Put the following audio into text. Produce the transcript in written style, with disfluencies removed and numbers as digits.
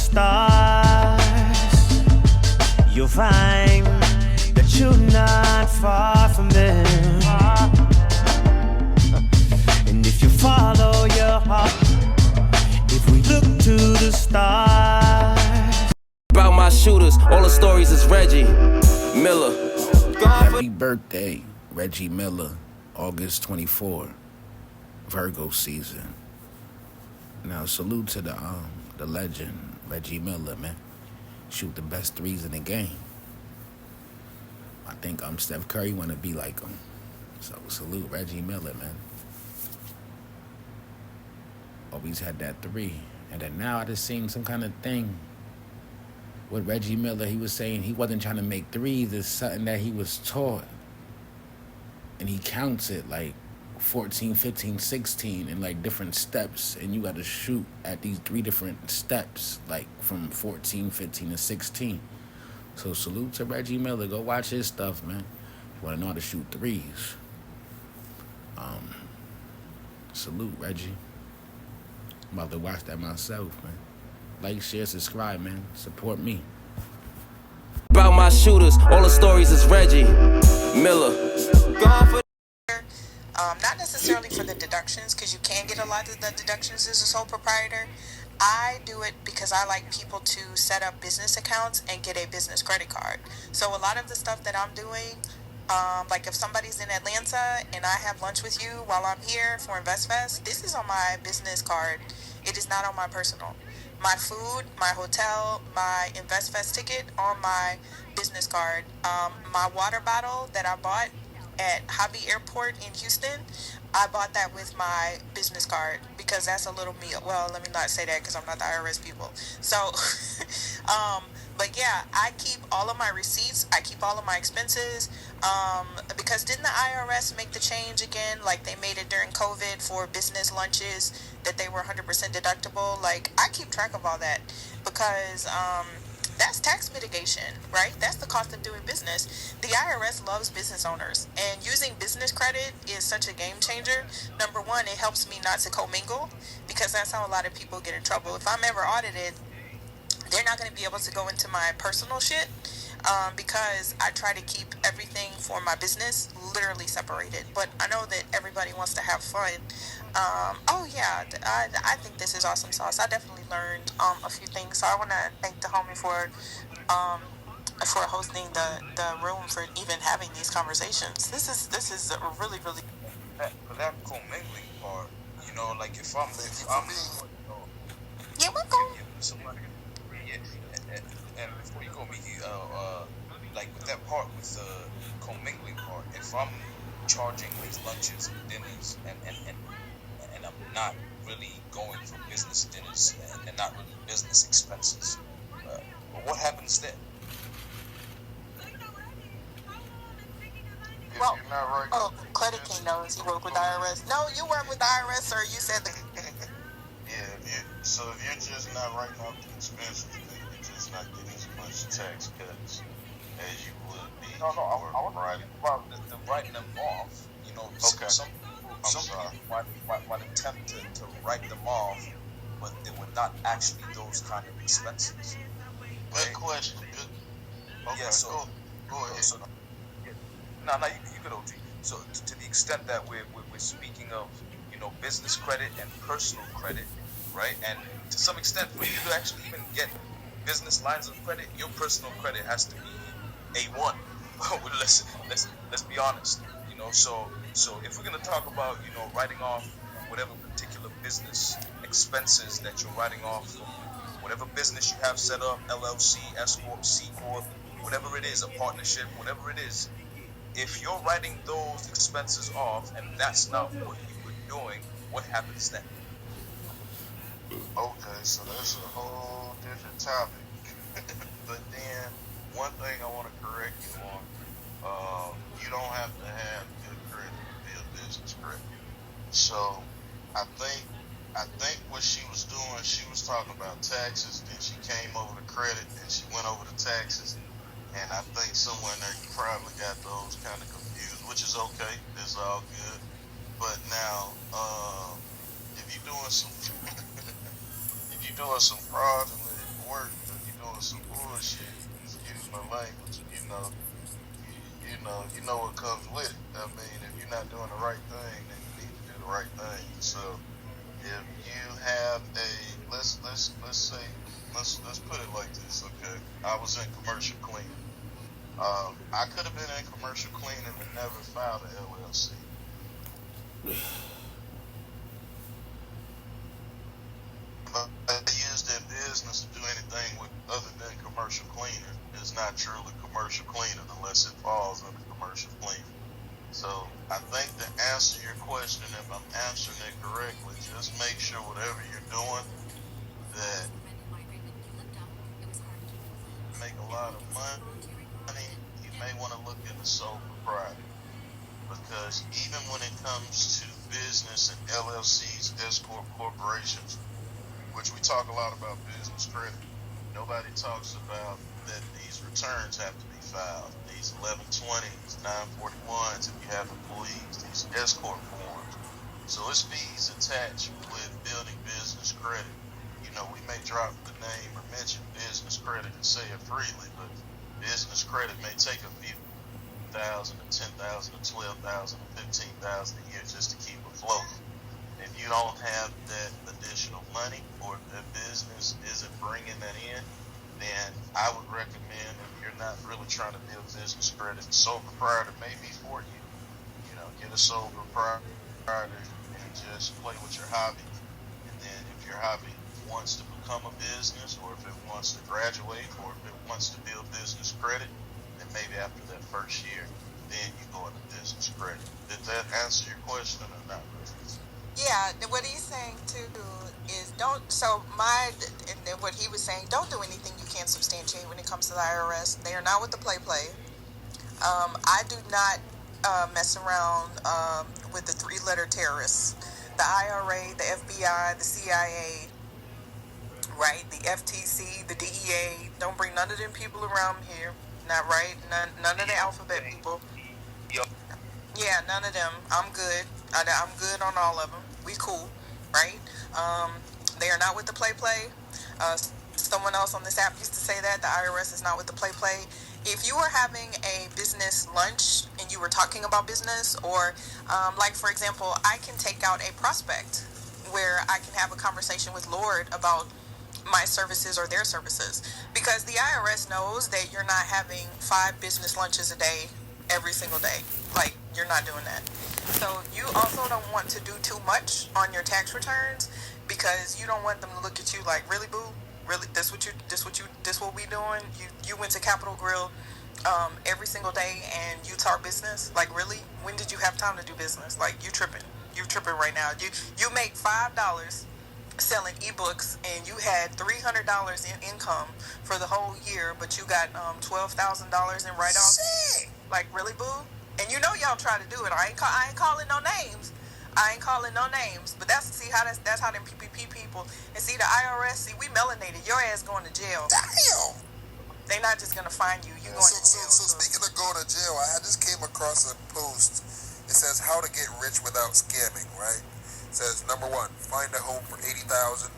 stars, you'll find that you're not far from them. And if you follow your heart, if we look to the stars. About my shooters, all the stories is Reggie Miller. Happy birthday, Reggie Miller, August 24, Virgo season. Now salute to the legend, Reggie Miller, man. Shoot the best threes in the game. I think Steph Curry wanna be like him. So salute Reggie Miller, man. Always had that three. And then now I just seen some kind of thing with Reggie Miller. He was saying he wasn't trying to make threes. It's something that he was taught. And he counts it like 14, 15, 16 in like different steps. And you got to shoot at these 3 different steps, like from 14, 15, and 16. So salute to Reggie Miller. Go watch his stuff, man. You want to know how to shoot threes. Salute, Reggie. I'm about to watch that myself, man. Like, share, subscribe, man. Support me. About my shooters, all the stories is Reggie Miller. Not necessarily for the deductions, because you can get a lot of the deductions as a sole proprietor. I do it because I like people to set up business accounts and get a business credit card. So a lot of the stuff that I'm doing, like if somebody's in Atlanta and I have lunch with you while I'm here for InvestFest, this is on my business card. It is not on my personal. My food, my hotel, my InvestFest ticket on my business card. My water bottle that I bought at Hobby Airport in Houston, I bought that with my business card because that's a little meal. Well, let me not say that because I'm not the IRS people. So, but yeah, I keep all of my receipts. I keep all of my expenses because didn't the IRS make the change again? Like they made it during COVID for business lunches that they were 100% deductible. Like I keep track of all that because that's tax mitigation, right? That's the cost of doing business. The IRS loves business owners, and using business credit is such a game changer. Number one, it helps me not to commingle because that's how a lot of people get in trouble. If I'm ever audited, they're not going to be able to go into my personal shit because I try to keep everything for my business literally separated. But I know that everybody wants to have fun. Oh yeah, I think this is awesome sauce. I definitely learned a few things. So I want to thank the homie for hosting the room, for even having these conversations. This is a really for that commingling part, you know, like if I'm yeah, we're going. Somebody, yeah, and before you go, Miki, like with that part, with the commingling part, if I'm charging these lunches and dinners and I'm not really going for business dinners and not really business expenses, what happens then? Well, oh, Credit King knows he worked with the IRS. No, you work with the IRS, sir. You said the. Yeah, so if you're just not writing off the expenses, then you're just not getting as much tax cuts as you would be. No, I want to write about the writing them off. You know, okay. Some people might attempt to write them off, but they were not actually those kind of expenses. Good question. Good. Okay, Yeah, so go ahead. So, no, you could OG. So to the extent that we're speaking of, you know, business credit and personal credit, right? And to some extent, for you to actually even get business lines of credit, your personal credit has to be A1. let's be honest. You know, so if we're gonna talk about, you know, writing off whatever particular business expenses that you're writing off from whatever business you have set up, LLC, S corp, C corp, whatever it is, a partnership, whatever it is. If you're writing those expenses off and that's not what you were doing, what happens then? Okay, so that's a whole different topic. But then, one thing I want to correct you on, you don't have to have good credit to be a business credit. So, I think what she was doing, she was talking about taxes, then she came over to credit, then she went over to taxes. And I think somewhere in there you probably got those kind of confused, which is okay. It's all good. But now, if you're doing some fraudulent work, but you're doing some bullshit. Excuse my language. You know what comes with it. I mean, if you're not doing the right thing, then you need to do the right thing. So if you have a let's put it like this, okay? I was in commercial cleaning. I could have been in commercial cleaning and never filed an LLC. But I used in business to do anything with other than commercial cleaning is not truly commercial cleaning unless it falls under commercial cleaning. So I think to answer your question, if I'm answering it correctly, just make sure whatever you're doing that make a lot of money, you may want to look into sole proprietor. Because even when it comes to business and LLCs, S corp corporations, which we talk a lot about business credit, nobody talks about that these returns have to be filed. These 1120s, 941s, if you have employees, these S corp forms. So it's fees attached with building business credit. You know, we may drop the name or mention business credit and say it freely, but business credit may take a few thousand to 10,000 to 12,000 to 15,000 a year just to keep afloat. If you don't have that additional money or if the business isn't bringing that in, then I would recommend, if you're not really trying to build business credit, sole proprietor may be for you. You know, get a sole proprietor and just play with your hobby. And then if your hobby wants to become a business, or if it wants to graduate, or if it wants to build business credit, then maybe after that first year, then you go into business credit. Did that answer your question or not? Yeah, what he's saying too is don't. So and then what he was saying, don't do anything you can't substantiate when it comes to the IRS. They are not with the play. I do not mess around with the three-letter terrorists, the IRA, the FBI, the CIA, right? The FTC, the DEA. Don't bring none of them people around here. Not right. None of the alphabet people. Yeah, none of them. I'm good. I'm good on all of them. We cool, right? They are not with the play. Someone else on this app used to say that the IRS is not with the play. If you were having a business lunch and you were talking about business, or like for example, I can take out a prospect where I can have a conversation with Lord about my services or their services, because the IRS knows that you're not having 5 business lunches a day every single day. Like, you're not doing that. So you also don't want to do too much on your tax returns, because you don't want them to look at you like, really, boo? Really? This what we doing? You went to Capitol Grill every single day and you talk business? Like, really? When did you have time to do business? Like, you tripping. You're tripping right now. You make $5 selling ebooks and you had $300 in income for the whole year, but you got $12,000 in write-offs. Like, really, boo? And you know y'all try to do it. I ain't calling no names. But that's how them PPP people, and see the IRS. See, we melanated. Your ass going to jail. Damn. They not just gonna find you. You going to jail. So speaking of going to jail, I just came across a post. It says how to get rich without scamming. Right? It says number 1, find a home for $80,000.